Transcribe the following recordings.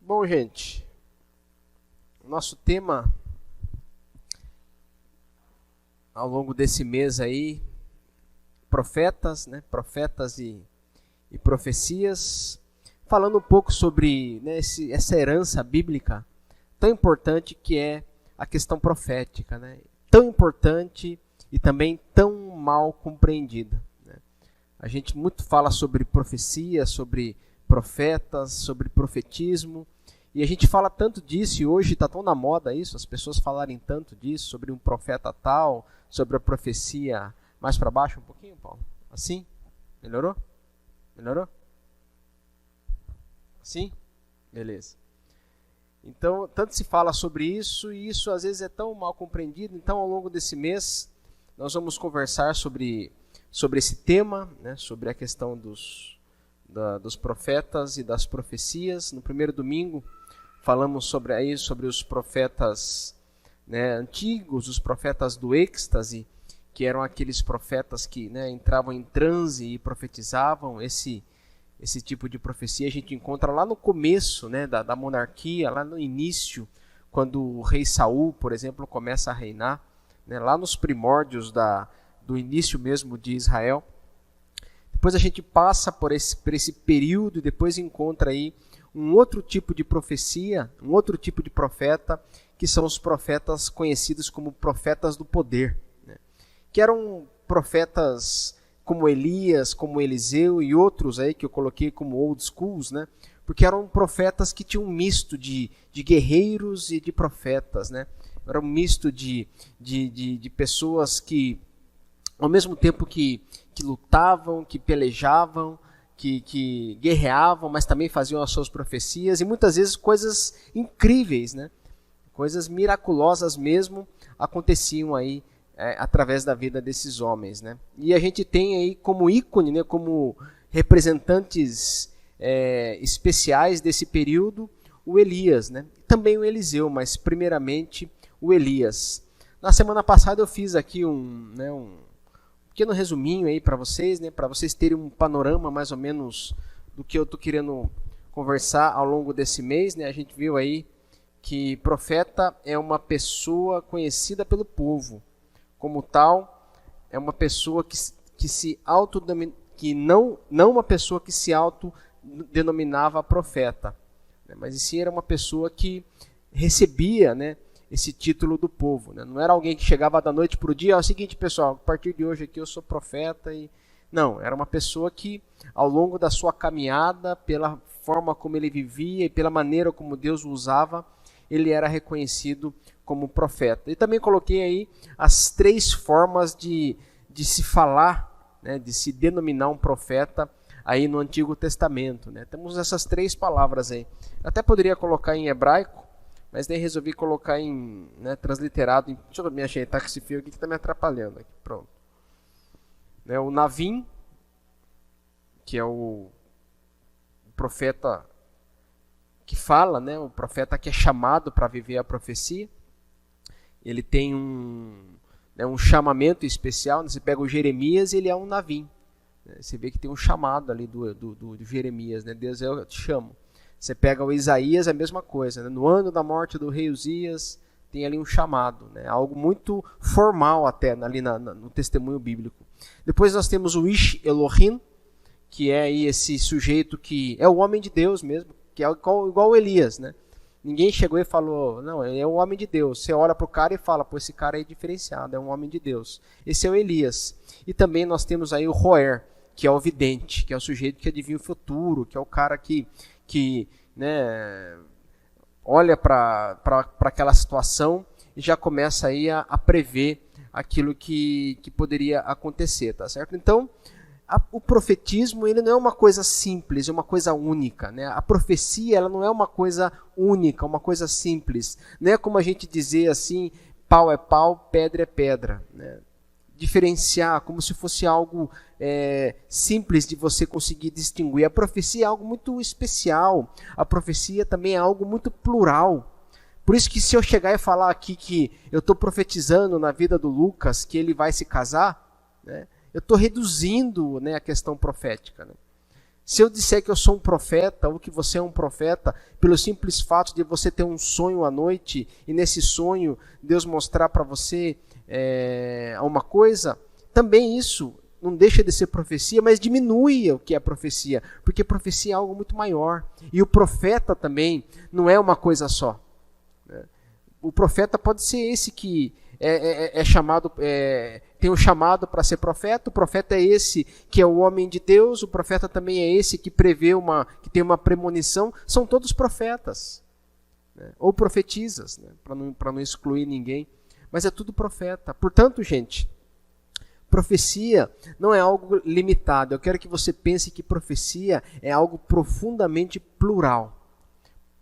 Bom, gente, nosso tema ao longo desse mês aí, profetas, né? Profetas e profecias, falando um pouco sobre, né, essa herança bíblica tão importante que é a questão profética, né? Tão importante e também tão mal compreendida, né? A gente muito fala sobre profecia, sobre profetas, sobre profetismo, e a gente fala tanto disso, e hoje está tão na moda isso, as pessoas falarem tanto disso, sobre um profeta tal, sobre a profecia. Mais para baixo um pouquinho, Paulo? Assim? Melhorou? Melhorou? Assim? Beleza. Então, tanto se fala sobre isso, e isso às vezes é tão mal compreendido. Então, ao longo desse mês, nós vamos conversar sobre esse tema, né, sobre a questão dos profetas e das profecias. No primeiro domingo, falamos sobre os profetas, né, antigos, os profetas do êxtase, que eram aqueles profetas que, né, entravam em transe e profetizavam. Esse tipo de profecia a gente encontra lá no começo, né, da monarquia, lá no início, quando o rei Saul, por exemplo, começa a reinar, né, lá nos primórdios do início mesmo de Israel. Depois a gente passa por esse período e depois encontra aí um outro tipo de profecia, um outro tipo de profeta, que são os profetas conhecidos como profetas do poder, né? Que eram profetas como Elias, como Eliseu e outros aí que eu coloquei como old schools, né? Porque eram profetas que tinham um misto de guerreiros e de profetas, né? Era um misto de pessoas que, ao mesmo tempo que lutavam, que pelejavam, que guerreavam, mas também faziam as suas profecias, e muitas vezes coisas incríveis, né? Coisas miraculosas mesmo aconteciam aí através da vida desses homens, né? E a gente tem aí como ícone, né, como representantes especiais desse período, o Elias, né? Também o Eliseu, mas primeiramente o Elias. Na semana passada eu fiz aqui um pequeno resuminho aí para vocês, né, para vocês terem um panorama mais ou menos do que eu estou querendo conversar ao longo desse mês, né? A gente viu aí que profeta é uma pessoa conhecida pelo povo. Como tal, é uma pessoa que se não uma pessoa que se autodenominava profeta, né? Mas sim era uma pessoa que recebia, né, esse título do povo, né? Não era alguém que chegava da noite para o dia, é o seguinte, pessoal, a partir de hoje aqui eu sou profeta. Não, era uma pessoa que ao longo da sua caminhada, pela forma como ele vivia e pela maneira como Deus o usava, ele era reconhecido como profeta. E também coloquei aí as 3 formas de se falar, né, de se denominar um profeta aí no Antigo Testamento, né? Temos essas 3 palavras aí. Até poderia colocar em hebraico, mas daí resolvi colocar em, né, transliterado. Deixa eu me ajeitar com esse fio aqui que está me atrapalhando. Aqui, pronto. Né, o Navim, que é o profeta que fala, né, o profeta que é chamado para viver a profecia. Ele tem um chamamento especial. Você pega o Jeremias, ele é um Navim. Você vê que tem um chamado ali do Jeremias, né? Deus, eu te chamo. Você pega o Isaías, é a mesma coisa, né? No ano da morte do rei Uzias, tem ali um chamado, né? Algo muito formal até ali no testemunho bíblico. Depois nós temos o Ish Elohim, que é aí esse sujeito que é o homem de Deus mesmo, que é igual o Elias, né? Ninguém chegou e falou, não, ele é um homem de Deus. Você olha para o cara e fala, pô, esse cara é diferenciado, é um homem de Deus. Esse é o Elias. E também nós temos aí o Roer, que é o vidente, que é o sujeito que adivinha o futuro, que é o cara que né, olha para aquela situação e já começa aí a prever aquilo que poderia acontecer, tá certo? Então, o profetismo, ele não é uma coisa simples, é uma coisa única, né? A profecia, ela não é uma coisa única, uma coisa simples. Não é como a gente dizer assim, pau é pau, pedra é pedra, né? Diferenciar como se fosse algo simples de você conseguir distinguir. A profecia é algo muito especial. A profecia também é algo muito plural. Por isso que se eu chegar e falar aqui que eu estou profetizando na vida do Lucas que ele vai se casar, né, eu estou reduzindo, né, a questão profética, né? Se eu disser que eu sou um profeta, ou que você é um profeta, pelo simples fato de você ter um sonho à noite, e nesse sonho Deus mostrar para você uma coisa, também isso não deixa de ser profecia, mas diminui o que é profecia, porque profecia é algo muito maior. E o profeta também não é uma coisa só. O profeta pode ser esse que chamado, tem um chamado para ser profeta. O profeta é esse que é o homem de Deus. O profeta também é esse que prevê que tem uma premonição. São todos profetas, né? Ou profetizas, né? Para não excluir ninguém. Mas é tudo profeta. Portanto, gente, profecia não é algo limitado. Eu quero que você pense que profecia é algo profundamente plural.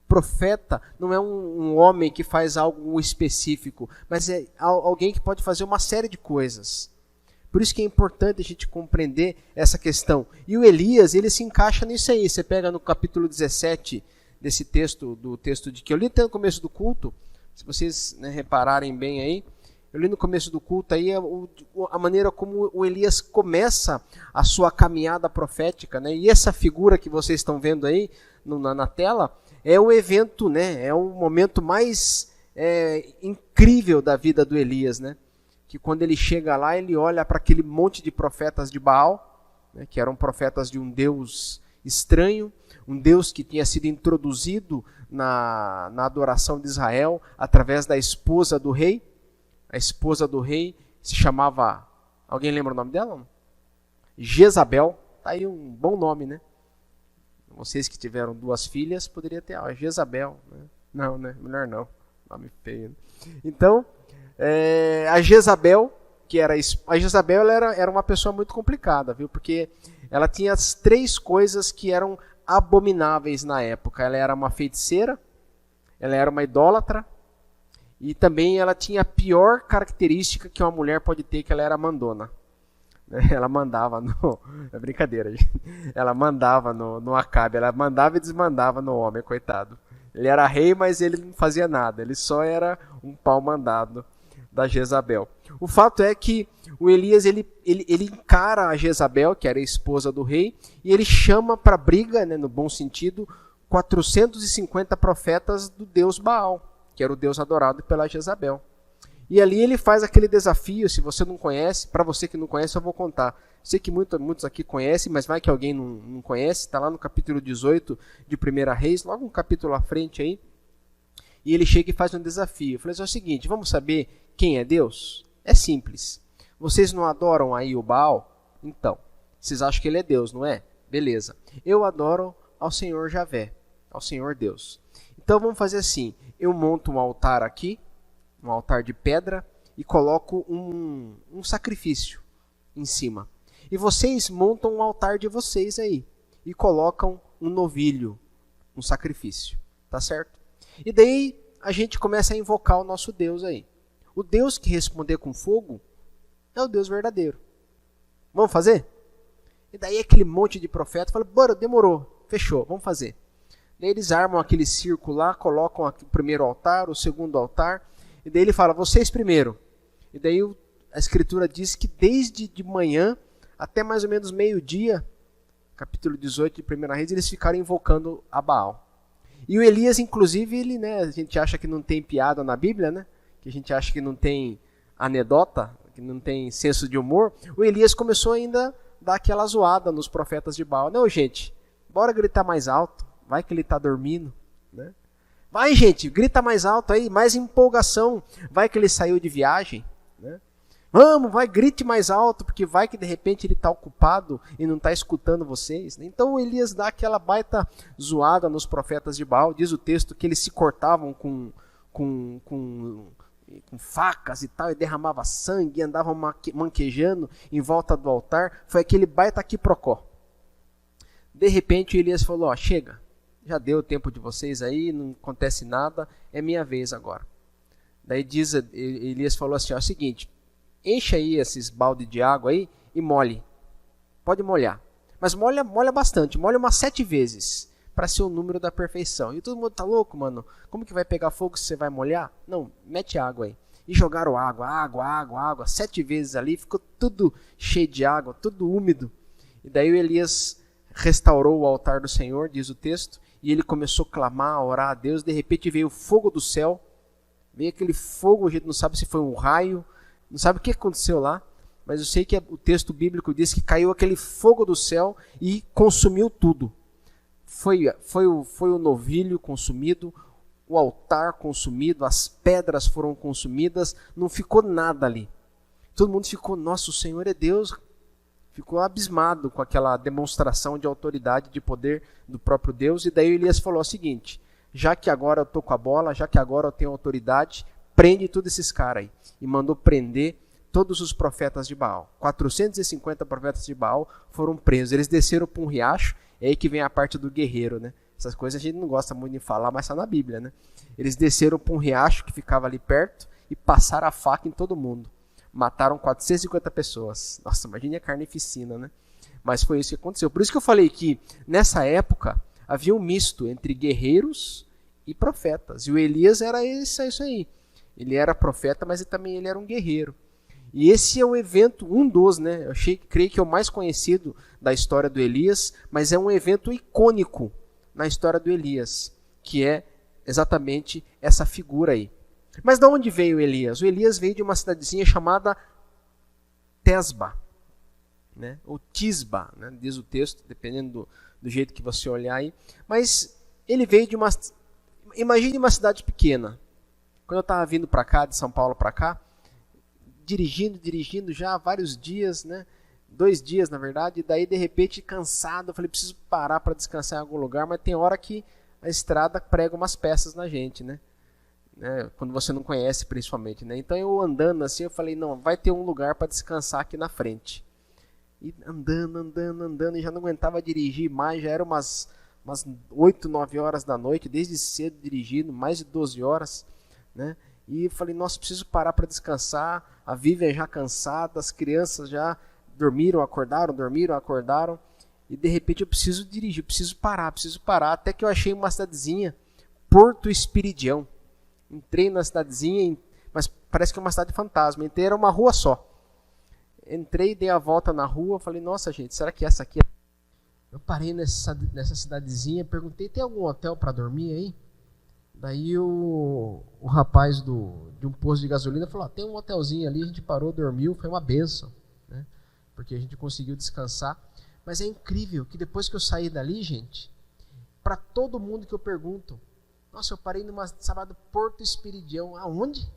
Profeta não é um homem que faz algo específico, mas é alguém que pode fazer uma série de coisas. Por isso que é importante a gente compreender essa questão. E o Elias, ele se encaixa nisso aí. Você pega no capítulo 17 desse texto, do texto de que eu li até no começo do culto, se vocês, né, repararem bem aí, eu li no começo do culto aí a maneira como o Elias começa a sua caminhada profética, né? E essa figura que vocês estão vendo aí na tela é o evento, né? É o momento mais incrível da vida do Elias, né? Que quando ele chega lá, ele olha para aquele monte de profetas de Baal, né? Que eram profetas de um Deus estranho, um Deus que tinha sido introduzido na adoração de Israel através da esposa do rei. A esposa do rei se chamava... Alguém lembra o nome dela? Jezabel. Tá aí um bom nome, né? Vocês que tiveram 2 filhas, poderia ter Jezabel. Né? Não, né? Melhor não. Nome feio. Né? Então, a Jezabel, a Jezabel ela era uma pessoa muito complicada, viu? Porque ela tinha as 3 coisas que eram abomináveis na época. Ela era uma feiticeira, ela era uma idólatra, e também ela tinha a pior característica que uma mulher pode ter, que ela era mandona. Ela mandava no... É brincadeira, gente. Ela mandava no Acabe, ela mandava e desmandava no homem, coitado. Ele era rei, mas ele não fazia nada, ele só era um pau mandado da Jezabel. O fato é que o Elias ele encara a Jezabel, que era a esposa do rei, e ele chama para briga, né, no bom sentido, 450 profetas do deus Baal, que era o deus adorado pela Jezabel. E ali ele faz aquele desafio. Se você não conhece, para você que não conhece, eu vou contar. Sei que muitos aqui conhecem, mas vai que alguém não conhece. Está lá no capítulo 18 de 1 Reis, logo um capítulo à frente aí. E ele chega e faz um desafio. Eu falei, é o seguinte, vamos saber quem é Deus? É simples. Vocês não adoram aí o Baal? Então, vocês acham que ele é Deus, não é? Beleza. Eu adoro ao Senhor Javé, ao Senhor Deus. Então vamos fazer assim, eu monto um altar aqui, um altar de pedra, e coloco um sacrifício em cima. E vocês montam um altar de vocês aí, e colocam um novilho, um sacrifício, tá certo? E daí a gente começa a invocar o nosso Deus aí. O Deus que responder com fogo é o Deus verdadeiro. Vamos fazer? E daí aquele monte de profeta fala, bora, demorou, fechou, vamos fazer. Daí eles armam aquele círculo lá, colocam o primeiro altar, o segundo altar, e daí ele fala, vocês primeiro. E daí a escritura diz que desde de manhã até mais ou menos meio-dia, capítulo 18 de 1 Reis, eles ficaram invocando a Baal. E o Elias, inclusive, ele, né, a gente acha que não tem piada na Bíblia, né? Que a gente acha que não tem anedota, que não tem senso de humor. O Elias começou ainda a dar aquela zoada nos profetas de Baal. Não, gente, bora gritar mais alto. Vai que ele está dormindo, né? Vai, gente, grita mais alto aí, mais empolgação. Vai que ele saiu de viagem, né? Vamos, vai, grite mais alto, porque vai que de repente ele está ocupado e não está escutando vocês. Então Elias dá aquela baita zoada nos profetas de Baal. Diz o texto que eles se cortavam com facas e tal, e derramava sangue, e andavam manquejando em volta do altar. Foi aquele baita quiprocó. De repente Elias falou, ó, chega. Já deu o tempo de vocês aí, não acontece nada, é minha vez agora. Daí Elias falou assim, ó, é o seguinte, enche aí esses balde de água aí e molhe. Pode molhar. Mas molha bastante, molha umas 7 vezes, para ser o número da perfeição. E todo mundo tá louco, mano, como que vai pegar fogo se você vai molhar? Não, mete água aí. E jogaram água, 7 vezes ali, ficou tudo cheio de água, tudo úmido. E daí o Elias restaurou o altar do Senhor, diz o texto, e ele começou a clamar, a orar a Deus. De repente veio o fogo do céu, veio aquele fogo, a gente não sabe se foi um raio, não sabe o que aconteceu lá, mas eu sei que o texto bíblico diz que caiu aquele fogo do céu e consumiu tudo. Foi o novilho consumido, o altar consumido, as pedras foram consumidas, não ficou nada ali. Todo mundo ficou, nossa, o Senhor é Deus, ficou abismado com aquela demonstração de autoridade, de poder do próprio Deus. E daí Elias falou o seguinte: já que agora eu estou com a bola, já que agora eu tenho autoridade, prende todos esses caras aí. E mandou prender todos os profetas de Baal. 450 profetas de Baal foram presos. Eles desceram para um riacho, é aí que vem a parte do guerreiro, né? Essas coisas a gente não gosta muito de falar, mas está na Bíblia, né? Eles desceram para um riacho que ficava ali perto e passaram a faca em todo mundo. Mataram 450 pessoas. Nossa, imagine a carnificina, né? Mas foi isso que aconteceu. Por isso que eu falei que, nessa época, havia um misto entre guerreiros e profetas. E o Elias era isso aí. Ele era profeta, mas também ele era um guerreiro. E esse é o evento, um dos, né? Creio que é o mais conhecido da história do Elias, mas é um evento icônico na história do Elias, que é exatamente essa figura aí. Mas de onde veio Elias? O Elias veio de uma cidadezinha chamada Tesba, né? Ou Tisba, né? Diz o texto, dependendo do jeito que você olhar aí. Mas ele veio de uma... Imagine uma cidade pequena. Quando eu estava vindo para cá, de São Paulo para cá, dirigindo já há vários dias, né? 2 dias, na verdade, e daí, de repente, cansado, eu falei, preciso parar para descansar em algum lugar, mas tem hora que a estrada prega umas peças na gente, né? Quando você não conhece, principalmente, né? Então, eu andando assim, eu falei, não, vai ter um lugar para descansar aqui na frente. E andando, e já não aguentava dirigir mais, já era umas 8, 9 horas da noite, desde cedo dirigindo, mais de 12 horas, né? E eu falei, nossa, preciso parar para descansar, a Vivian já cansada, as crianças já dormiram, acordaram, e de repente eu preciso dirigir, preciso parar, até que eu achei uma cidadezinha, Porto Espiridião. Entrei na cidadezinha, mas parece que é uma cidade fantasma, entrei, era uma rua só. Entrei, dei a volta na rua, falei, nossa gente, será que essa aqui é... Eu parei nessa cidadezinha, perguntei, tem algum hotel para dormir aí? Daí o rapaz de um posto de gasolina falou, tem um hotelzinho ali, a gente parou, dormiu, foi uma benção, né? Porque a gente conseguiu descansar. Mas é incrível que depois que eu saí dali, gente, para todo mundo que eu pergunto, nossa, eu parei numa chamada Porto Espiridião, aonde?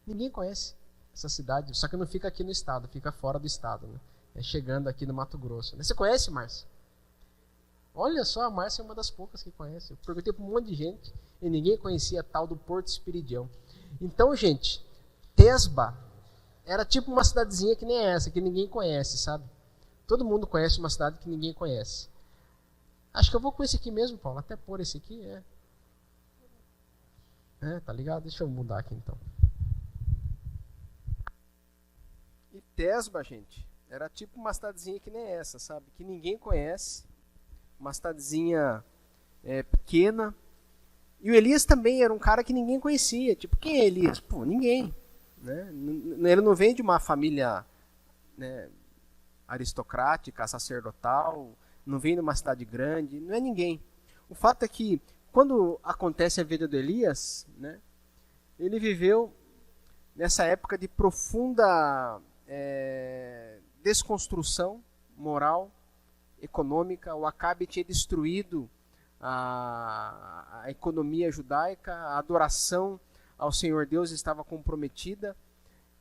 Ninguém conhece essa cidade, só que não fica aqui no estado, fica fora do estado, né? É chegando aqui no Mato Grosso, né? Você conhece, Márcia? Olha só, a Márcia é uma das poucas que conhece. Eu perguntei para um monte de gente e ninguém conhecia a tal do Porto Espiridião. Então, gente, Tesba era tipo uma cidadezinha que nem essa, que ninguém conhece, sabe? Todo mundo conhece uma cidade que ninguém conhece. Acho que eu vou com esse aqui mesmo, Paulo. Até pôr esse aqui, tá ligado? Deixa eu mudar aqui, então. E Tesba, gente, era tipo uma cidadezinha que nem essa, sabe? Que ninguém conhece. Uma cidadezinha pequena. E o Elias também era um cara que ninguém conhecia. Tipo, quem é Elias? Pô, ninguém. Né? Ele não vem de uma família, né, aristocrática, sacerdotal, não vem de uma cidade grande, não é ninguém. O fato é que, quando acontece a vida do Elias, né, ele viveu nessa época de profunda desconstrução moral, econômica. O Acabe tinha destruído a economia judaica, a adoração ao Senhor Deus estava comprometida,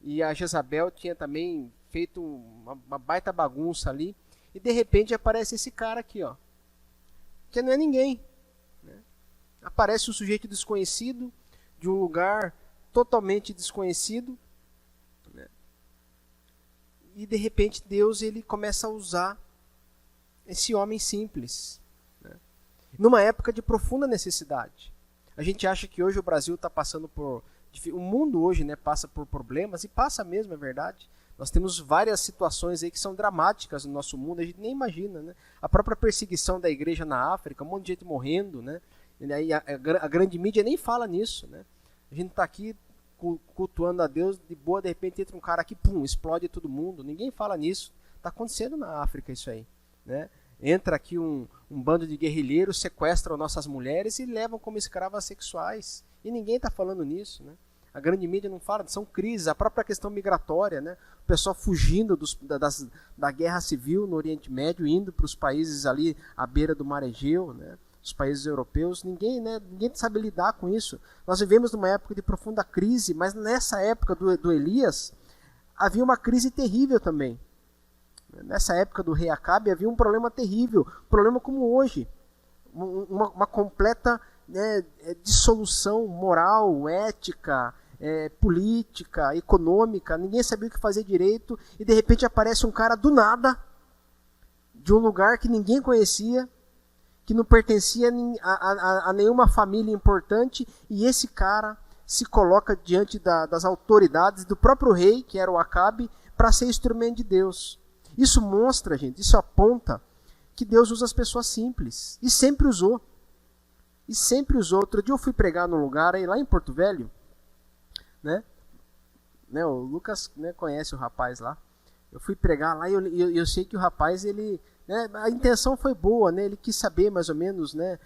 e a Jezabel tinha também feito uma baita bagunça ali, e de repente aparece esse cara aqui, ó, que não é ninguém, né? Aparece um sujeito desconhecido, de um lugar totalmente desconhecido, né? E de repente Deus ele começa a usar esse homem simples, né? Numa época de profunda necessidade. A gente acha que hoje o Brasil está passando por... O mundo hoje, né, passa por problemas, e passa mesmo, é verdade. Nós temos várias situações aí que são dramáticas no nosso mundo, a gente nem imagina, né? A própria perseguição da igreja na África, um monte de gente morrendo, né? E a grande mídia nem fala nisso, né? A gente está aqui cultuando a Deus, de boa, de repente entra um cara aqui, pum, explode todo mundo. Ninguém fala nisso. Está acontecendo na África isso aí, né? Entra aqui um bando de guerrilheiros, sequestram nossas mulheres e levam como escravas sexuais. E ninguém está falando nisso, né? A grande mídia não fala, são crises, a própria questão migratória, né? O pessoal fugindo da guerra civil no Oriente Médio, indo para os países ali à beira do Mar Egeu, né? Os países europeus, ninguém sabe lidar com isso. Nós vivemos numa época de profunda crise, mas nessa época do Elias, havia uma crise terrível também. Nessa época do rei Acabe havia um problema terrível, problema como hoje, uma completa, né, dissolução moral, ética, política, econômica, ninguém sabia o que fazer direito, e de repente aparece um cara do nada, de um lugar que ninguém conhecia, que não pertencia a nenhuma família importante, e esse cara se coloca diante das autoridades do próprio rei, que era o Acabe, para ser instrumento de Deus. Isso mostra, gente, isso aponta que Deus usa as pessoas simples. E sempre usou. E sempre usou. Outro dia eu fui pregar num lugar aí, lá em Porto Velho, né? O Lucas, né, conhece o rapaz lá. Eu fui pregar lá e eu sei que o rapaz, ele, né, a intenção foi boa, né? Ele quis saber mais ou menos, né,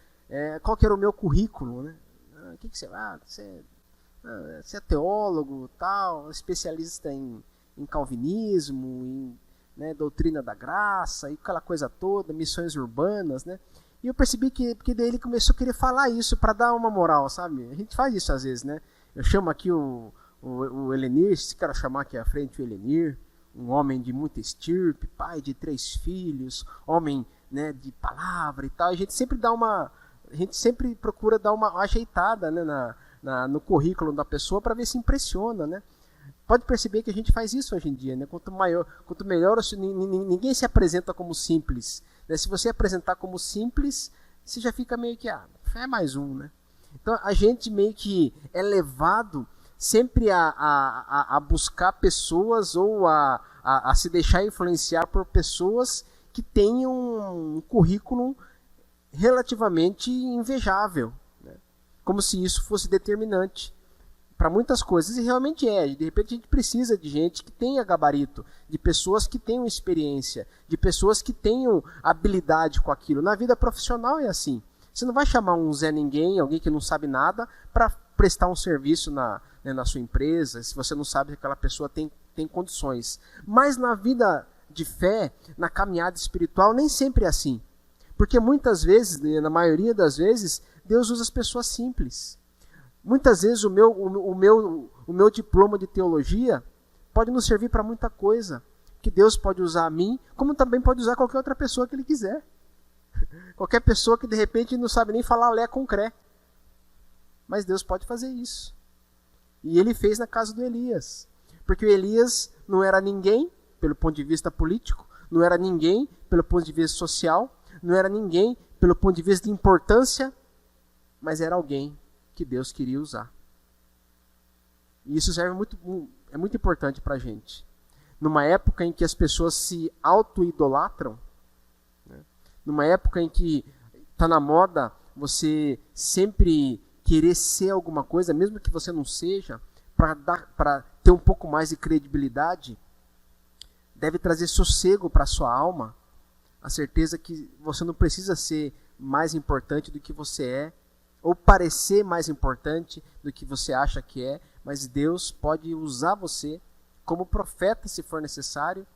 qual que era o meu currículo, né? O que você... você é teólogo, tal, especialista em calvinismo, em, né, doutrina da graça, e aquela coisa toda, missões urbanas, né? E eu percebi que daí ele começou a querer falar isso para dar uma moral, sabe? A gente faz isso às vezes, né? Eu chamo aqui o Elenir, se quero chamar aqui à frente o Elenir, um homem de muita estirpe, pai de 3 filhos, homem, né, de palavra e tal. A gente sempre procura dar uma ajeitada, né, no currículo da pessoa para ver se impressiona, né? Pode perceber que a gente faz isso hoje em dia, né? Quanto melhor, ninguém se apresenta como simples, né? Se você apresentar como simples, você já fica meio que, é mais um, né? Então a gente meio que é levado sempre a buscar pessoas ou a se deixar influenciar por pessoas que tenham um currículo relativamente invejável, né? Como se isso fosse determinante para muitas coisas, e realmente de repente a gente precisa de gente que tenha gabarito, de pessoas que tenham experiência, de pessoas que tenham habilidade com aquilo. Na vida profissional é assim, você não vai chamar um Zé Ninguém, alguém que não sabe nada, para prestar um serviço na sua empresa, se você não sabe que aquela pessoa tem condições. Mas na vida de fé, na caminhada espiritual, nem sempre é assim, porque muitas vezes, na maioria das vezes, Deus usa as pessoas simples. Muitas vezes o meu diploma de teologia pode nos servir para muita coisa, que Deus pode usar a mim, como também pode usar qualquer outra pessoa que Ele quiser. Qualquer pessoa que de repente não sabe nem falar lé com cré. Mas Deus pode fazer isso. E Ele fez na casa do Elias. Porque o Elias não era ninguém pelo ponto de vista político, não era ninguém pelo ponto de vista social, não era ninguém pelo ponto de vista de importância, mas era alguém que Deus queria usar. E isso é muito importante para a gente. Numa época em que as pessoas se auto-idolatram, né? Numa época em que está na moda você sempre querer ser alguma coisa, mesmo que você não seja, para ter um pouco mais de credibilidade, deve trazer sossego para a sua alma, a certeza que você não precisa ser mais importante do que você é, ou parecer mais importante do que você acha que é, mas Deus pode usar você como profeta se for necessário,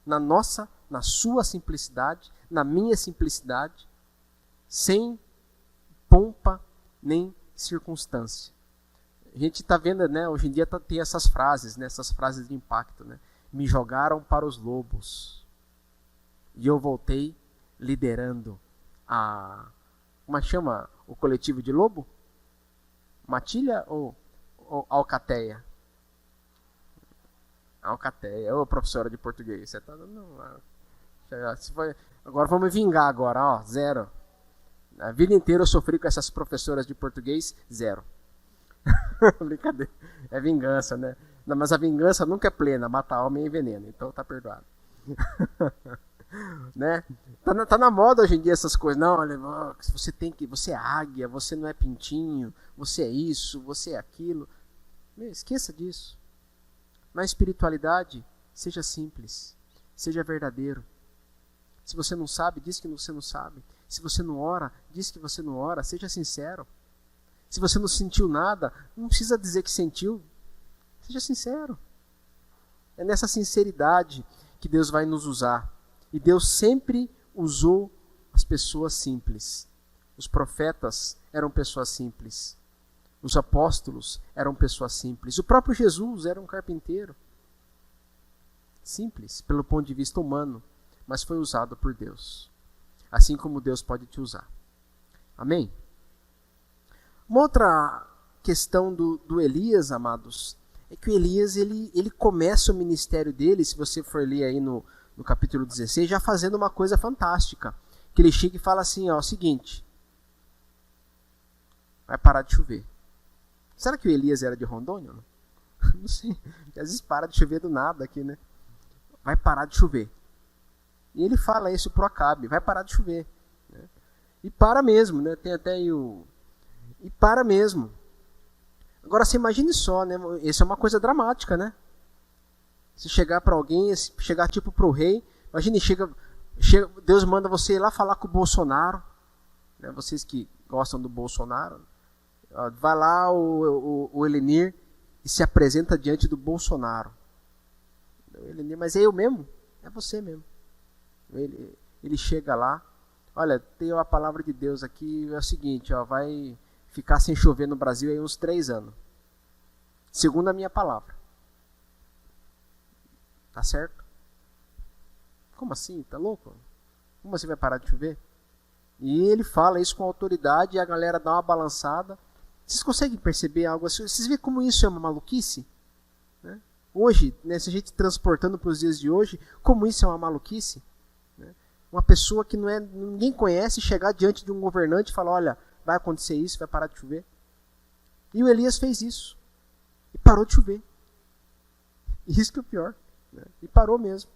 na sua simplicidade, na minha simplicidade, sem pompa nem circunstância. A gente está vendo, né, hoje em dia tem essas frases, né, essas frases de impacto, né? Me jogaram para os lobos e eu voltei liderando como chama o coletivo de lobo? Matilha ou alcateia? Alcateia. Ô, professora de português, você tá dando... Agora vamos vingar agora, ó, 0. A vida inteira eu sofri com essas professoras de português, 0. Brincadeira. É vingança, né? Não, mas a vingança nunca é plena, mata a alma e envenena, então tá perdoado. Né? Tá na moda hoje em dia essas coisas. Não, olha, você é águia, você não é pintinho, você é isso, você é aquilo. Esqueça disso. Na espiritualidade, seja simples, seja verdadeiro. Se você não sabe, diz que você não sabe. Se você não ora, diz que você não ora. Seja sincero. Se você não sentiu nada, não precisa dizer que sentiu. Seja sincero. É nessa sinceridade que Deus vai nos usar. E Deus sempre usou as pessoas simples. Os profetas eram pessoas simples. Os apóstolos eram pessoas simples. O próprio Jesus era um carpinteiro. Simples, pelo ponto de vista humano, mas foi usado por Deus. Assim como Deus pode te usar. Amém? Uma outra questão do Elias, amados, é que o Elias ele começa o ministério dele, se você for ler aí no capítulo 16, já fazendo uma coisa fantástica. Que ele chega e fala assim, ó, o seguinte, vai parar de chover. Será que o Elias era de Rondônia? Não sei, às vezes para de chover do nada aqui, né? Vai parar de chover. E ele fala isso pro Acabe, vai parar de chover. Né? E para mesmo, né? Tem até aí E para mesmo. Agora você imagine só, né? Isso é uma coisa dramática, né? Se chegar para alguém, chegar tipo pro rei, imagine, Deus manda você ir lá falar com o Bolsonaro, né? Vocês que gostam do Bolsonaro, vai lá o Elenir e se apresenta diante do Bolsonaro. Elenir, mas é eu mesmo? É você mesmo. Ele chega lá, olha, tem uma palavra de Deus aqui, é o seguinte, ó, vai ficar sem chover no Brasil aí uns 3 anos. Segundo a minha palavra. Tá certo? Como assim? Tá louco? Como você vai parar de chover? E ele fala isso com autoridade e a galera dá uma balançada. Vocês conseguem perceber algo assim? Vocês veem como isso é uma maluquice? Né? Hoje, né, se a gente transportando para os dias de hoje, como isso é uma maluquice? Né? Uma pessoa que ninguém conhece chegar diante de um governante e falar, olha, vai acontecer isso, vai parar de chover. E o Elias fez isso. E parou de chover. E isso que é o pior. Né? E parou mesmo.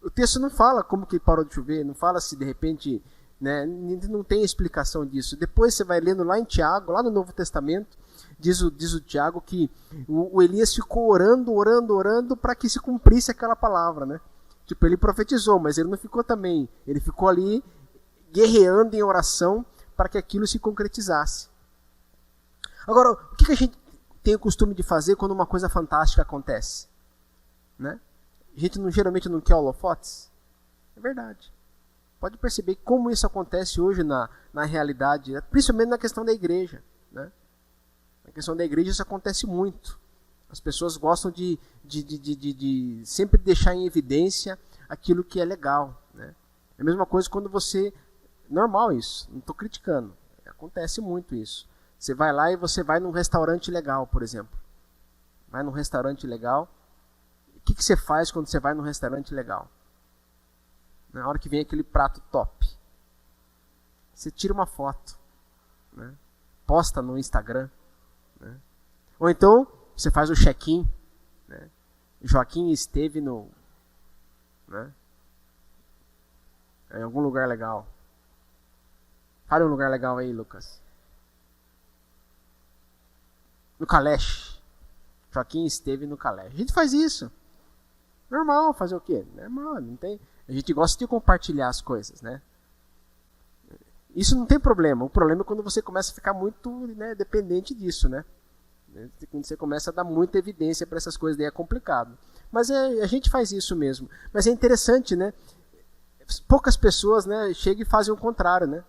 O texto não fala como que parou de chover, não fala se de repente, né, não tem explicação disso. Depois você vai lendo lá em Tiago, lá no Novo Testamento, diz o Tiago que o Elias ficou orando para que se cumprisse aquela palavra. Né? Tipo, ele profetizou, mas ele não ficou também. Ele ficou ali guerreando em oração para que aquilo se concretizasse. Agora, o que a gente tem o costume de fazer quando uma coisa fantástica acontece? Né? A gente geralmente não quer holofotes? É verdade. Pode perceber como isso acontece hoje na realidade, principalmente na questão da igreja. Né? Na questão da igreja isso acontece muito. As pessoas gostam de sempre deixar em evidência aquilo que é legal. Né? É a mesma coisa quando você... Normal isso, não estou criticando. Acontece muito isso. Você vai lá e você vai num restaurante legal, por exemplo. Vai num restaurante legal. O que você faz quando você vai num restaurante legal? Na hora que vem aquele prato top. Você tira uma foto. Né? Posta no Instagram. Né? Ou então, você faz o check-in. Né? Joaquim esteve no... Né? Em algum lugar legal. Fale um lugar legal aí, Lucas. No Caleche. Joaquim esteve no Caleche. A gente faz isso. Normal, fazer o quê? Normal, não tem... A gente gosta de compartilhar as coisas, né? Isso não tem problema. O problema é quando você começa a ficar muito, né, dependente disso, né? Quando você começa a dar muita evidência para essas coisas, daí é complicado. Mas a gente faz isso mesmo. Mas é interessante, né? Poucas pessoas, né, chegam e fazem o contrário, né?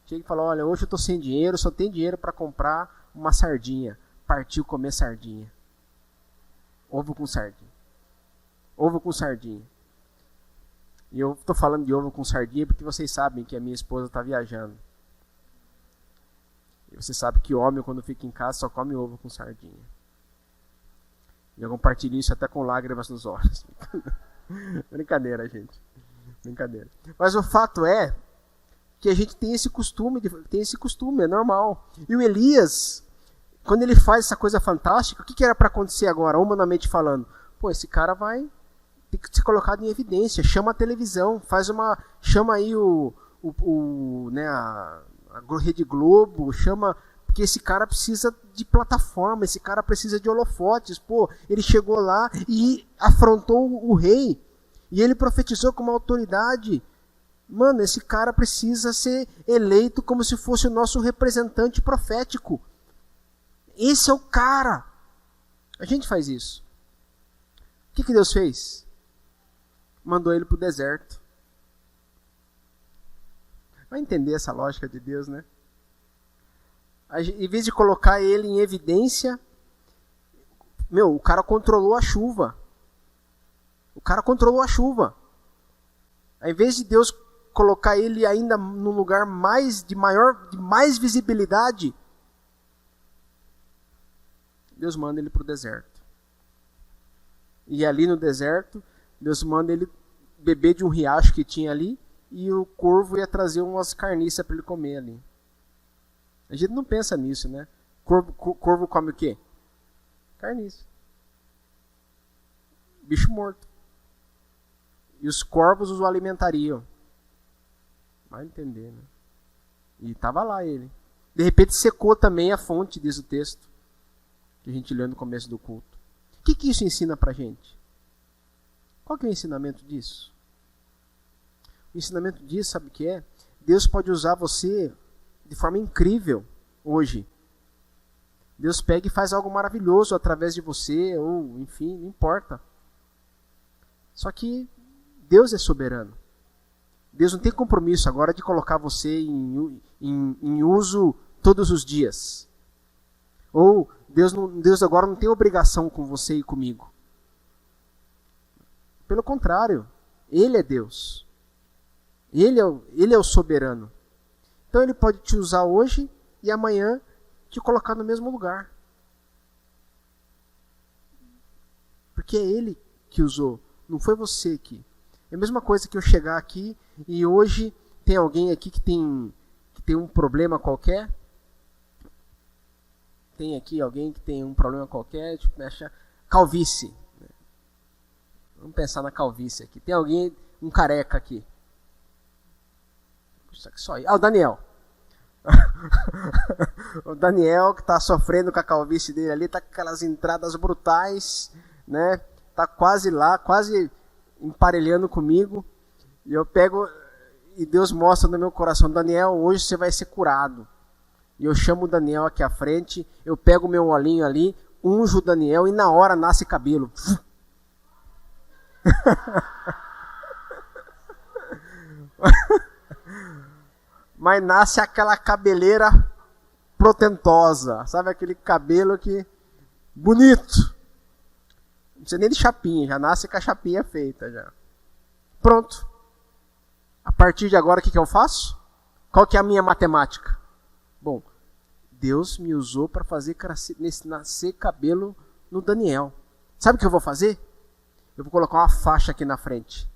Chega e fala, olha, hoje eu estou sem dinheiro, só tenho dinheiro para comprar uma sardinha. Partiu comer sardinha. Ovo com sardinha. Ovo com sardinha. E eu estou falando de ovo com sardinha porque vocês sabem que a minha esposa está viajando. E você sabe que homem, quando fica em casa, só come ovo com sardinha. E eu compartilho isso até com lágrimas nos olhos. Brincadeira, gente. Brincadeira. Mas o fato é que a gente tem esse costume, é normal. E o Elias, quando ele faz essa coisa fantástica, o que era para acontecer agora, humanamente falando? Pô, esse cara vai ter que ser colocado em evidência, chama a televisão, chama aí né, a Rede Globo, porque esse cara precisa de plataforma, esse cara precisa de holofotes. Pô, ele chegou lá e afrontou o rei, e ele profetizou com uma autoridade Mano, esse cara precisa ser eleito como se fosse o nosso representante profético. Esse é o cara. A gente faz isso. O que Deus fez? Mandou ele para o deserto. Vai entender essa lógica de Deus, né? Em vez de colocar ele em evidência, o cara controlou a chuva. O cara controlou a chuva. Ao invés de Deus colocar ele ainda num lugar de mais visibilidade, Deus manda ele para o deserto. E ali no deserto, Deus manda ele beber de um riacho que tinha ali, e o corvo ia trazer umas carniças para ele comer ali. A gente não pensa nisso, né? Corvo come o quê? Carniça. Bicho morto. E os corvos os alimentariam. Vai entender, né? E estava lá ele. De repente secou também a fonte, diz o texto, que a gente leu no começo do culto. O que isso ensina pra gente? Qual que é o ensinamento disso? O ensinamento disso, sabe o que é? Deus pode usar você de forma incrível hoje. Deus pega e faz algo maravilhoso através de você, ou enfim, não importa. Só que Deus é soberano. Deus não tem compromisso agora de colocar você em uso todos os dias. Ou Deus agora não tem obrigação com você e comigo. Pelo contrário, Ele é Deus. Ele é o soberano. Então Ele pode te usar hoje e amanhã te colocar no mesmo lugar. Porque é Ele que usou, não foi você que... É a mesma coisa que eu chegar aqui e hoje tem alguém aqui que tem um problema qualquer. Tem aqui alguém que tem um problema qualquer, tipo, mexe calvície. Vamos pensar na calvície aqui. Tem alguém, um careca aqui. Só aí. O Daniel. O Daniel que está sofrendo com a calvície dele ali, está com aquelas entradas brutais, né? Tá quase lá, quase emparelhando comigo, e eu pego e Deus mostra no meu coração: Daniel, hoje você vai ser curado. E eu chamo o Daniel aqui à frente, eu pego o meu olhinho ali, unjo o Daniel e na hora nasce cabelo. Mas nasce aquela cabeleira protentosa, sabe, aquele cabelo que bonito. Não precisa nem de chapinha, já nasce com a chapinha feita já. Pronto. A partir de agora, o que eu faço? Qual que é a minha matemática? Bom, Deus me usou para fazer nascer cabelo no Daniel. Sabe o que eu vou fazer? Eu vou colocar uma faixa aqui na frente.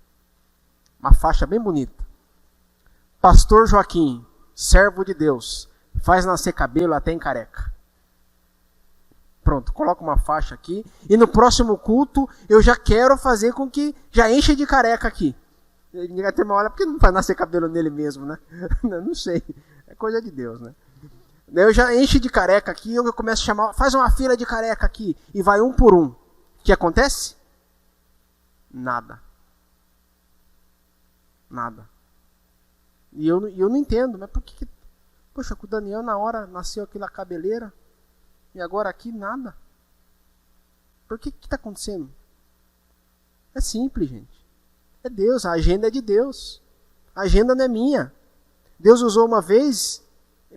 Uma faixa bem bonita. Pastor Joaquim, servo de Deus, faz nascer cabelo até em careca. Pronto, coloca uma faixa aqui. E no próximo culto, eu já quero fazer com que já enche de careca aqui. Ninguém vai ter uma hora, porque não vai nascer cabelo nele mesmo, né? Não sei. É coisa de Deus, né? Daí eu já enche de careca aqui, eu começo a chamar, faz uma fila de careca aqui. E vai um por um. O que acontece? Nada. Nada. E eu não entendo, mas por que... Poxa, com o Daniel na hora nasceu aquela cabeleira. E agora aqui nada. Por que está acontecendo? É simples, gente. É Deus, a agenda é de Deus. A agenda não é minha. Deus usou uma vez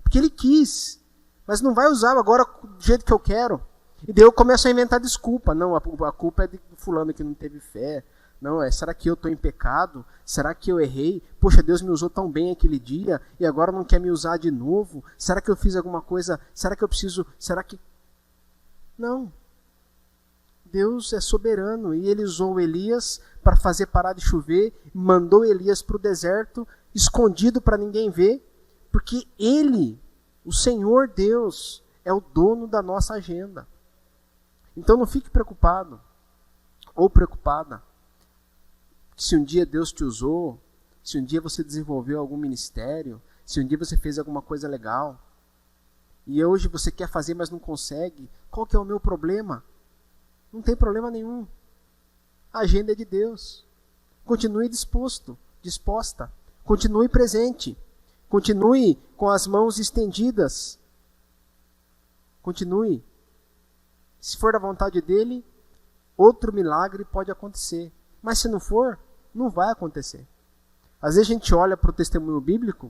porque Ele quis. Mas não vai usar agora do jeito que eu quero. E daí eu começo a inventar desculpa. Não, a culpa é de fulano que não teve fé. Não, será que eu estou em pecado? Será que eu errei? Poxa, Deus me usou tão bem aquele dia e agora não quer me usar de novo? Será que eu fiz alguma coisa? Será que eu preciso? Será que... Não. Deus é soberano e Ele usou Elias para fazer parar de chover, mandou Elias para o deserto, escondido para ninguém ver, porque Ele, o Senhor Deus, é o dono da nossa agenda. Então não fique preocupado ou preocupada. Se um dia Deus te usou, se um dia você desenvolveu algum ministério, se um dia você fez alguma coisa legal, e hoje você quer fazer, mas não consegue, qual que é o meu problema? Não tem problema nenhum. A agenda é de Deus. Continue disposta. Continue presente. Continue com as mãos estendidas. Continue. Se for da vontade dele, outro milagre pode acontecer. Mas se não for, não vai acontecer. Às vezes a gente olha para o testemunho bíblico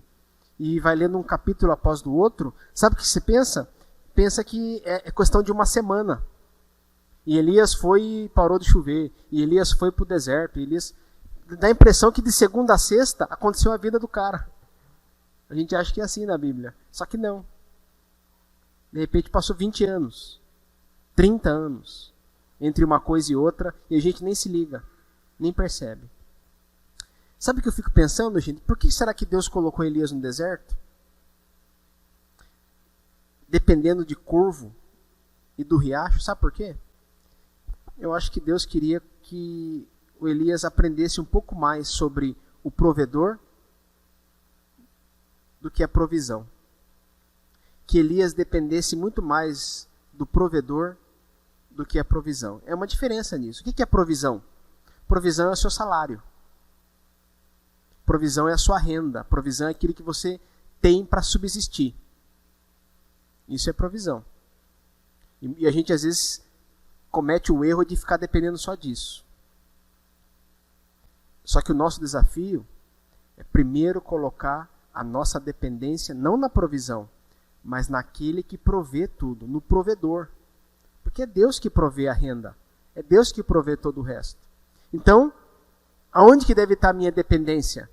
e vai lendo um capítulo após do outro. Sabe o que você pensa? Pensa que é questão de uma semana. E Elias foi e parou de chover. E Elias foi para o deserto. E Elias... Dá a impressão que de segunda a sexta aconteceu a vida do cara. A gente acha que é assim na Bíblia. Só que não. De repente passou 20 anos. 30 anos. Entre uma coisa e outra. E a gente nem se liga. Nem percebe. Sabe o que eu fico pensando, gente? Por que será que Deus colocou Elias no deserto? Dependendo de curvo e do riacho. Sabe por quê? Eu acho que Deus queria que o Elias aprendesse um pouco mais sobre o provedor do que a provisão. Que Elias dependesse muito mais do provedor do que a provisão. É uma diferença nisso. O que é provisão? Provisão é o seu salário. Provisão é a sua renda. Provisão é aquilo que você tem para subsistir. Isso é provisão. E a gente às vezes comete o erro de ficar dependendo só disso. Só que o nosso desafio é primeiro colocar a nossa dependência não na provisão, mas naquele que provê tudo, no provedor. Porque é Deus que provê a renda. É Deus que provê todo o resto. Então, aonde que deve estar a minha dependência?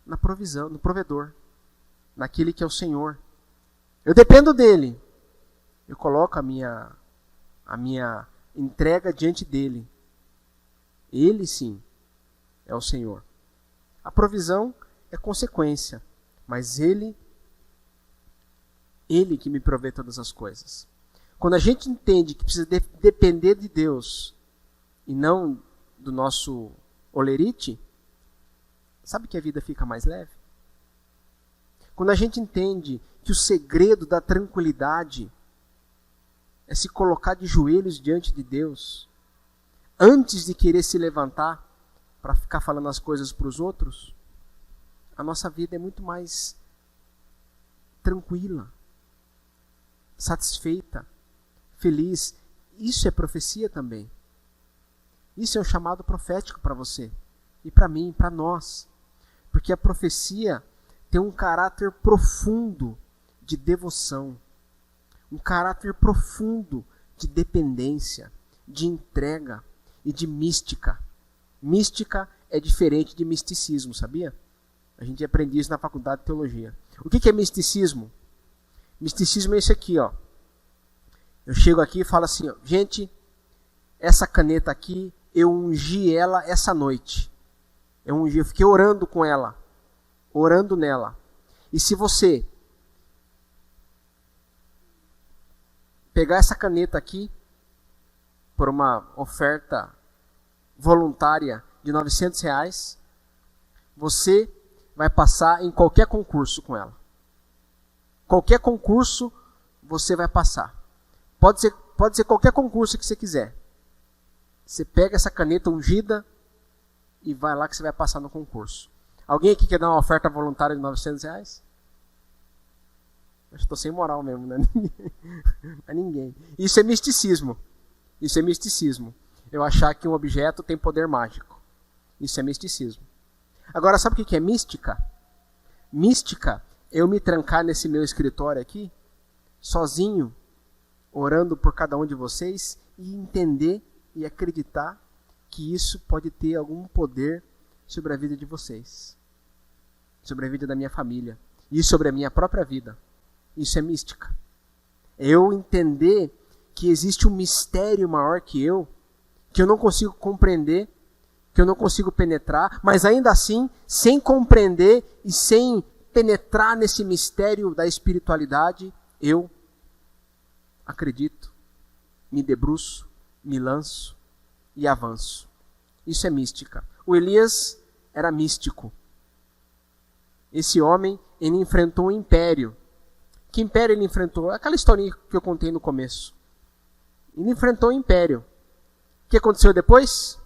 Na provisão, no provedor. Naquele que é o Senhor. Eu dependo dele. Eu coloco a minha entrega diante dele. Ele sim é o Senhor. A provisão é consequência, mas Ele que me provê todas as coisas. Quando a gente entende que precisa depender de Deus e não do nosso olerite, sabe que a vida fica mais leve? Quando a gente entende que o segredo da tranquilidade é se colocar de joelhos diante de Deus, antes de querer se levantar para ficar falando as coisas para os outros, a nossa vida é muito mais tranquila, satisfeita, feliz. Isso é profecia também. Isso é um chamado profético para você e para mim, para nós. Porque a profecia tem um caráter profundo de devoção, um caráter profundo de dependência, de entrega e de mística. Mística é diferente de misticismo, sabia? A gente aprende isso na faculdade de teologia. O que é misticismo? Misticismo é isso aqui, ó. Eu chego aqui e falo assim, ó, gente, essa caneta aqui, eu ungi ela essa noite. Eu fiquei orando com ela, orando nela. E se você pegar essa caneta aqui, por uma oferta voluntária de R$900, você vai passar em qualquer concurso com ela. Qualquer concurso você vai passar. Pode ser qualquer concurso que você quiser. Você pega essa caneta ungida e vai lá que você vai passar no concurso. Alguém aqui quer dar uma oferta voluntária de R$900? Eu estou sem moral mesmo, né? A ninguém. Isso é misticismo. Isso é misticismo. Eu achar que um objeto tem poder mágico. Isso é misticismo. Agora, sabe o que é mística? Mística é eu me trancar nesse meu escritório aqui, sozinho, orando por cada um de vocês, e entender e acreditar que isso pode ter algum poder sobre a vida de vocês, sobre a vida da minha família e sobre a minha própria vida. Isso é mística. É eu entender que existe um mistério maior que eu não consigo compreender, que eu não consigo penetrar, mas ainda assim, sem compreender e sem penetrar nesse mistério da espiritualidade, eu acredito, me debruço, me lanço e avanço. Isso é mística. O Elias era místico. Esse homem, ele enfrentou um império. Que império ele enfrentou? Aquela historinha que eu contei no começo. Ele enfrentou o império. O que aconteceu depois?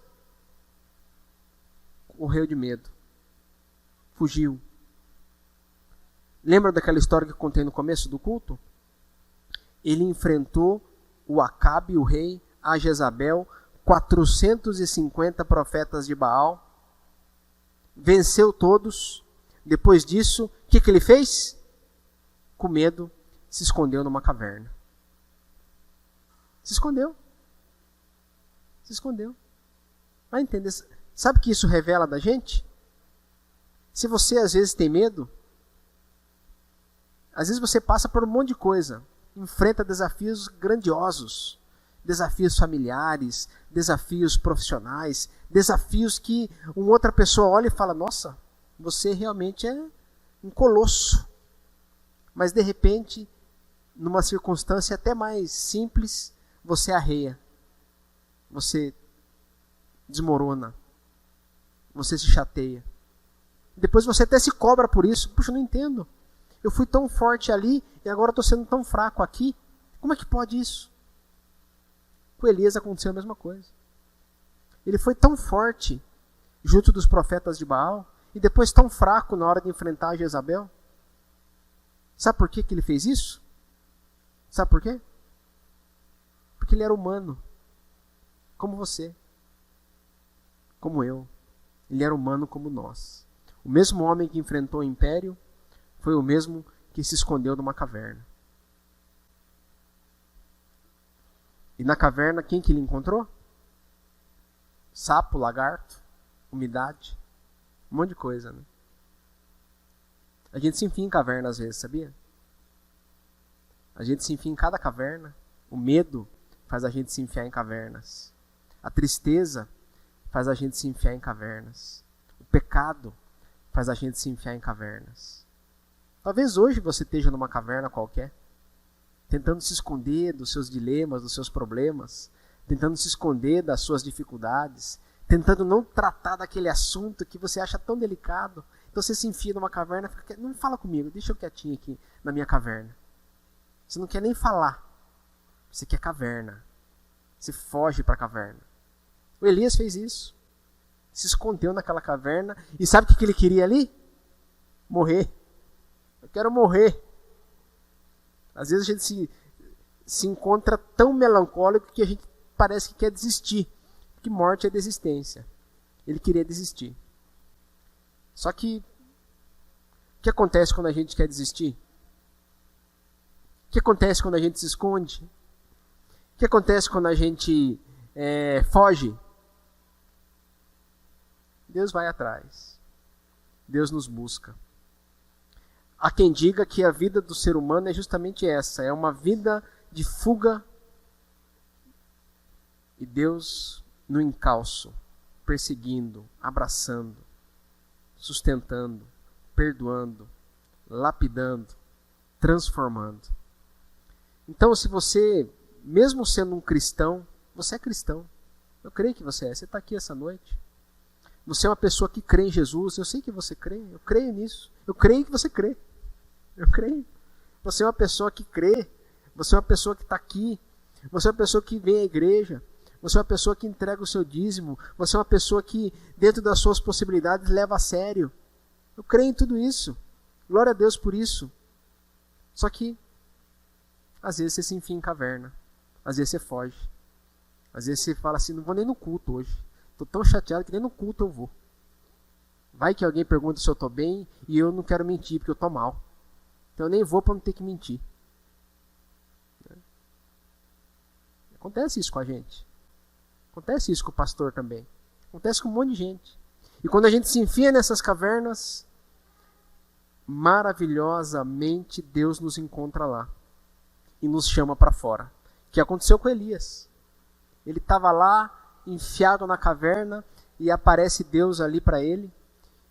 Morreu de medo. Fugiu. Lembra daquela história que eu contei no começo do culto? Ele enfrentou o Acabe, o rei, a Jezabel, 450 profetas de Baal, venceu todos. Depois disso, o que ele fez? Com medo, se escondeu numa caverna. Se escondeu. Se escondeu. Vai entender? Sabe o que isso revela da gente? Se você às vezes tem medo, às vezes você passa por um monte de coisa, enfrenta desafios grandiosos, desafios familiares, desafios profissionais, desafios que uma outra pessoa olha e fala, nossa, você realmente é um colosso. Mas de repente, numa circunstância até mais simples, você arreia, você desmorona, você se chateia. Depois você até se cobra por isso. Puxa, eu não entendo. Eu fui tão forte ali e agora estou sendo tão fraco aqui. Como é que pode isso? Com Elias aconteceu a mesma coisa. Ele foi tão forte junto dos profetas de Baal e depois tão fraco na hora de enfrentar a Jezabel. Sabe por que ele fez isso? Sabe por quê? Porque ele era humano. Como você. Como eu. Ele era humano como nós. O mesmo homem que enfrentou o império foi o mesmo que se escondeu numa caverna. E na caverna, quem que ele encontrou? Sapo, lagarto, umidade, um monte de coisa, né? A gente se enfia em caverna às vezes, sabia? A gente se enfia em cada caverna. O medo faz a gente se enfiar em cavernas. A tristeza faz a gente se enfiar em cavernas. O pecado faz a gente se enfiar em cavernas. Talvez hoje você esteja numa caverna qualquer, tentando se esconder dos seus dilemas, dos seus problemas, tentando se esconder das suas dificuldades, tentando não tratar daquele assunto que você acha tão delicado. Então você se enfia numa caverna, fica, não fala comigo, deixa eu quietinho aqui na minha caverna. Você não quer nem falar, você quer caverna. Você foge para a caverna. O Elias fez isso. Se escondeu naquela caverna. E sabe o que ele queria ali? Morrer. Eu quero morrer. Às vezes a gente se encontra tão melancólico que a gente parece que quer desistir. Porque morte é desistência. Ele queria desistir. Só que o que acontece quando a gente quer desistir? O que acontece quando a gente se esconde? O que acontece quando a gente foge? Deus vai atrás. Deus nos busca. Há quem diga que a vida do ser humano é justamente essa. É uma vida de fuga. E Deus no encalço, perseguindo, abraçando, sustentando, perdoando, lapidando, transformando. Então, se você, mesmo sendo um cristão, você é cristão. Eu creio que você é. Você está aqui essa noite. Você é uma pessoa que crê em Jesus. Eu sei que você crê. Eu creio nisso. Eu creio que você crê. Eu creio. Você é uma pessoa que crê. Você é uma pessoa que está aqui. Você é uma pessoa que vem à igreja. Você é uma pessoa que entrega o seu dízimo. Você é uma pessoa que, dentro das suas possibilidades, leva a sério. Eu creio em tudo isso. Glória a Deus por isso. Só que, às vezes você se enfia em caverna. Às vezes você foge. Às vezes você fala assim, não vou nem no culto hoje. Estou tão chateado que nem no culto eu vou. Vai que alguém pergunta se eu estou bem e eu não quero mentir porque eu estou mal. Então eu nem vou para não ter que mentir. Acontece isso com a gente. Acontece isso com o pastor também. Acontece com um monte de gente. E quando a gente se enfia nessas cavernas, maravilhosamente Deus nos encontra lá. E nos chama para fora. O que aconteceu com Elias. Ele estava lá, enfiado na caverna, e aparece Deus ali para ele.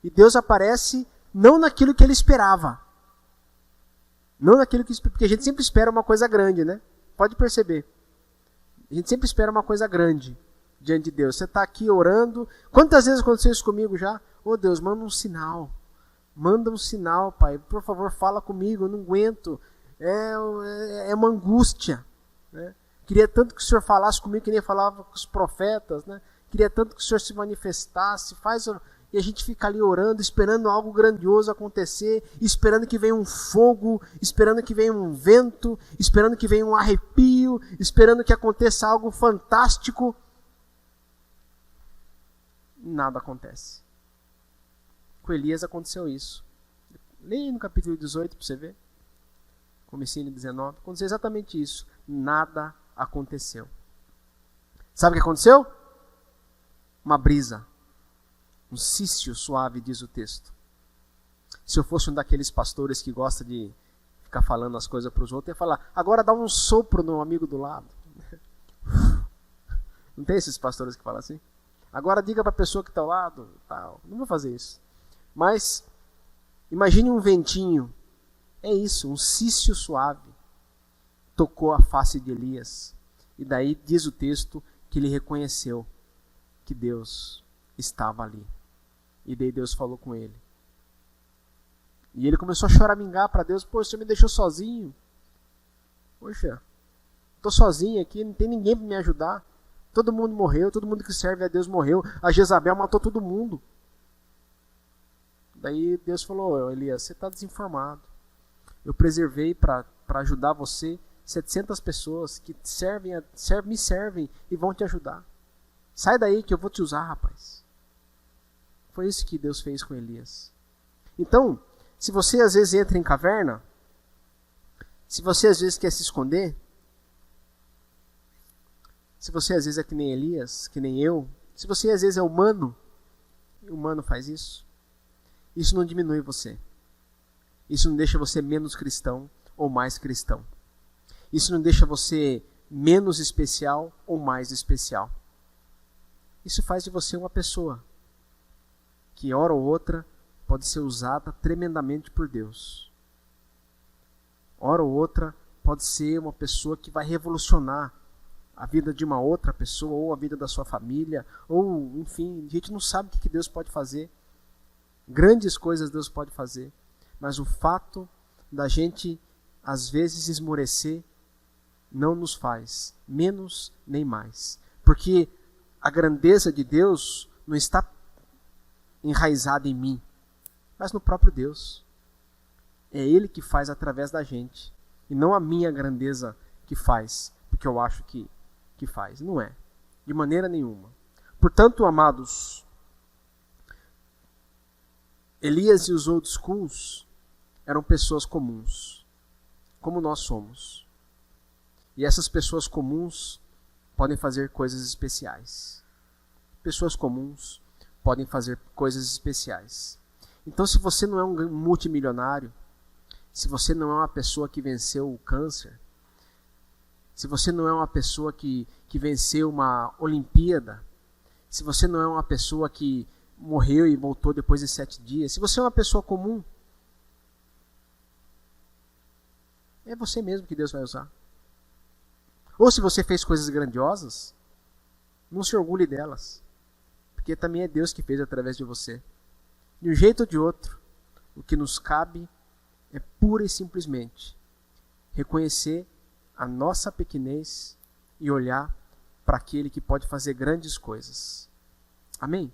E Deus aparece não naquilo que ele esperava. Não naquilo que... Porque a gente sempre espera uma coisa grande, né? Pode perceber. A gente sempre espera uma coisa grande diante de Deus. Você está aqui orando. Quantas vezes aconteceu isso comigo já? Oh Deus, manda um sinal. Manda um sinal, Pai. Por favor, fala comigo. Eu não aguento. É uma angústia. Né? Queria tanto que o Senhor falasse comigo que nem falava com os profetas. Né? Queria tanto que o Senhor se manifestasse. e a gente fica ali orando, esperando algo grandioso acontecer, esperando que venha um fogo, esperando que venha um vento, esperando que venha um arrepio, esperando que aconteça algo fantástico. Nada acontece. Com Elias aconteceu isso. Leia no capítulo 18 para você ver. Comecinho de 19. Aconteceu exatamente isso. Nada aconteceu. Sabe o que aconteceu? Uma brisa. Um cício suave, diz o texto. Se eu fosse um daqueles pastores que gosta de ficar falando as coisas para os outros, eu ia falar, agora dá um sopro no amigo do lado. Não tem esses pastores que falam assim? Agora diga para a pessoa que está ao lado. Tal. Não vou fazer isso. Mas imagine um ventinho. É isso, um cício suave. Tocou a face de Elias. E daí diz o texto que ele reconheceu que Deus estava ali. E daí Deus falou com ele. E ele começou a choramingar para Deus. Pô, o Senhor me deixou sozinho. Poxa, estou sozinho aqui, não tem ninguém para me ajudar. Todo mundo morreu, todo mundo que serve a Deus morreu. A Jezabel matou todo mundo. Daí Deus falou, Elias, você está desinformado. Eu preservei para ajudar você 700 pessoas que me servem e vão te ajudar. Sai daí que eu vou te usar, rapaz. Foi isso que Deus fez com Elias. Então, se você às vezes entra em caverna, se você às vezes quer se esconder, se você às vezes é que nem Elias, que nem eu, se você às vezes é humano, e o humano faz isso, isso não diminui você. Isso não deixa você menos cristão ou mais cristão. Isso não deixa você menos especial ou mais especial. Isso faz de você uma pessoa que, hora ou outra, pode ser usada tremendamente por Deus. Hora ou outra, pode ser uma pessoa que vai revolucionar a vida de uma outra pessoa, ou a vida da sua família, ou, enfim, a gente não sabe o que Deus pode fazer. Grandes coisas Deus pode fazer. Mas o fato da gente, às vezes, esmorecer, não nos faz menos nem mais. Porque a grandeza de Deus não está enraizada em mim, mas no próprio Deus. É Ele que faz através da gente. E não a minha grandeza que faz, porque eu acho que faz. Não é. De maneira nenhuma. Portanto, amados, Elias e os old schools eram pessoas comuns, como nós somos. E essas pessoas comuns podem fazer coisas especiais. Pessoas comuns podem fazer coisas especiais. Então, se você não é um multimilionário, se você não é uma pessoa que venceu o câncer, se você não é uma pessoa que venceu uma Olimpíada, se você não é uma pessoa que morreu e voltou depois de 7 dias, se você é uma pessoa comum, é você mesmo que Deus vai usar. Ou se você fez coisas grandiosas, não se orgulhe delas, porque também é Deus que fez através de você. De um jeito ou de outro, o que nos cabe é pura e simplesmente reconhecer a nossa pequenez e olhar para aquele que pode fazer grandes coisas. Amém?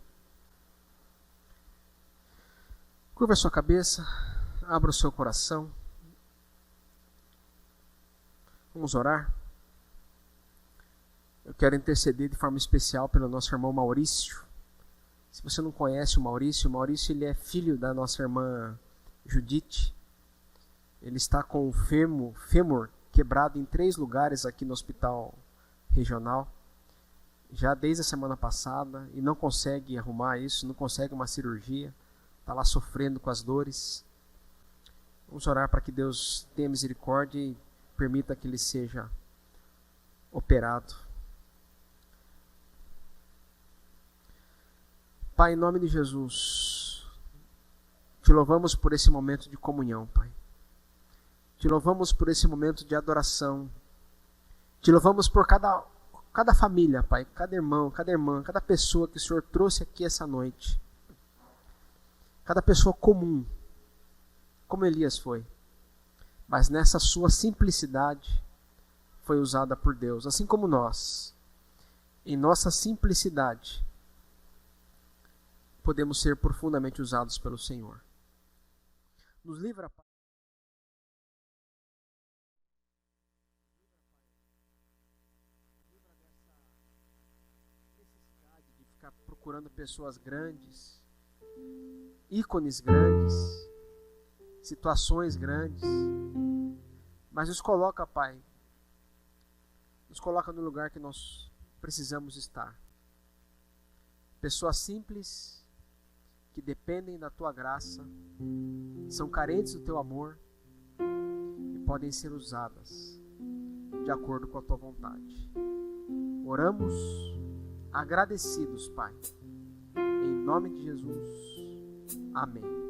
Curva a sua cabeça, abra o seu coração. Vamos orar. Eu quero interceder de forma especial pelo nosso irmão Maurício. Se você não conhece o Maurício ele é filho da nossa irmã Judite. Ele está com o fêmur quebrado em 3 lugares aqui no hospital regional, já desde a semana passada, e não consegue arrumar isso, não consegue uma cirurgia, está lá sofrendo com as dores. Vamos orar para que Deus tenha misericórdia e permita que ele seja operado. Pai, em nome de Jesus, te louvamos por esse momento de comunhão, Pai. Te louvamos por esse momento de adoração. Te louvamos por cada família, Pai, cada irmão, cada irmã, cada pessoa que o Senhor trouxe aqui essa noite. Cada pessoa comum, como Elias foi. Mas nessa sua simplicidade foi usada por Deus, assim como nós. Em nossa simplicidade, podemos ser profundamente usados pelo Senhor. Nos livra, Pai. De ficar procurando pessoas grandes, ícones grandes, situações grandes, mas nos coloca, Pai, nos coloca no lugar que nós precisamos estar. Pessoas simples, que dependem da Tua graça, são carentes do Teu amor e podem ser usadas de acordo com a Tua vontade. Oramos agradecidos, Pai. Em nome de Jesus. Amém.